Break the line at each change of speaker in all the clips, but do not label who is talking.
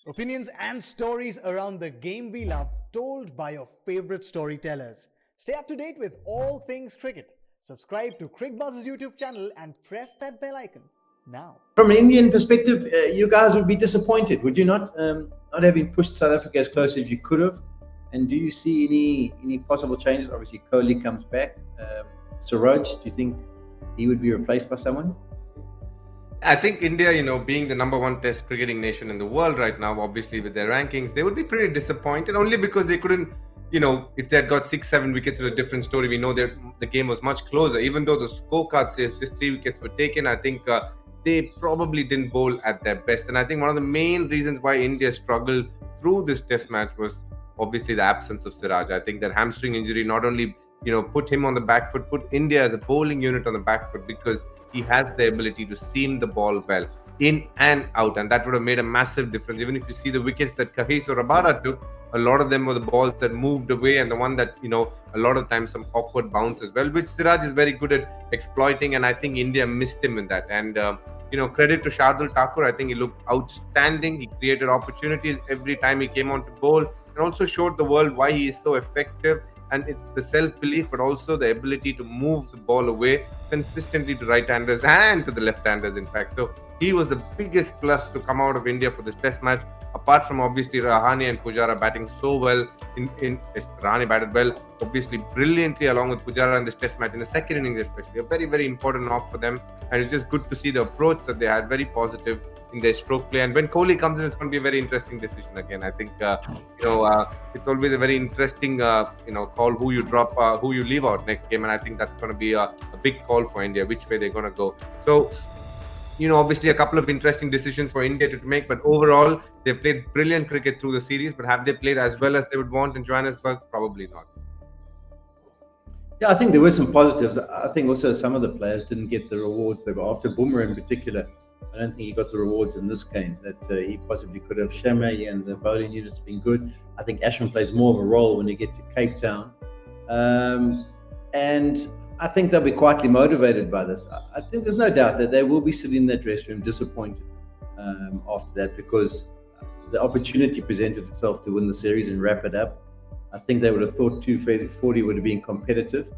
Opinions and stories around the game we love, told by your favorite storytellers. Stay up to date with all things cricket. Subscribe to Cricbuzz's YouTube channel and press that bell icon now.
From an Indian perspective, you guys would be disappointed, would you not? Not having pushed South Africa as close as you could have. And do you see any possible changes? Obviously, Kohli comes back. Siraj, do you think he would be replaced by someone?
I think India, being the number one test cricketing nation in the world right now, obviously with their rankings, they would be pretty disappointed only because they couldn't, if they had got 6-7 wickets, it's a different story. We know that the game was much closer. Even though the scorecard says just 3 wickets were taken, I think they probably didn't bowl at their best. And I think one of the main reasons why India struggled through this test match was obviously the absence of Siraj. I think that hamstring injury not only, put him on the back foot, put India as a bowling unit on the back foot, because he has the ability to seam the ball well in and out, and that would have made a massive difference. Even if you see the wickets that Kahis or Rabada took, a lot of them were the balls that moved away, and the one that, a lot of times some awkward bounce as well, which Siraj is very good at exploiting, and I think India missed him in that. And credit to Shardul Thakur. I think he looked outstanding. He created opportunities every time he came on to bowl, and also showed the world why he is so effective. And it's the self-belief, but also the ability to move the ball away consistently to right-handers and to the left-handers, in fact. So he was the biggest plus to come out of India for this test match, apart from obviously Rahane and Pujara batting so well. Rahane batted well, obviously brilliantly along with Pujara in this test match, in the second innings especially. A very, very important knock for them. And it's just good to see the approach that they had, very positive in their stroke play. And when Kohli comes in, it's going to be a very interesting decision again. I think, it's always a very interesting, call who you drop, who you leave out next game. And I think that's going to be a big call for India, which way they're going to go. So, obviously a couple of interesting decisions for India to make, but overall, they've played brilliant cricket through the series. But have they played as well as they would want in Johannesburg? Probably not.
Yeah, I think there were some positives. I think also some of the players didn't get the rewards they were after. Bumrah in particular, I don't think he got the rewards in this game that he possibly could have. Shamay and the bowling unit's been good. I think Ashwin plays more of a role when you get to Cape Town. And I think they'll be quietly motivated by this. I think there's no doubt that they will be sitting in that dressing room disappointed after that, because the opportunity presented itself to win the series and wrap it up. I think they would have thought 240 would have been competitive.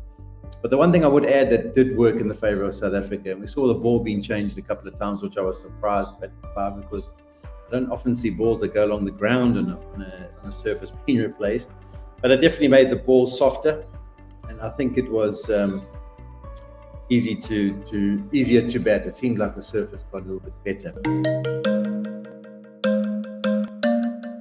But the one thing I would add that did work in the favour of South Africa, and we saw the ball being changed a couple of times, which I was surprised by, because I don't often see balls that go along the ground on a surface being replaced. But it definitely made the ball softer, and I think it was easier to bat. It seemed like the surface got a little bit better.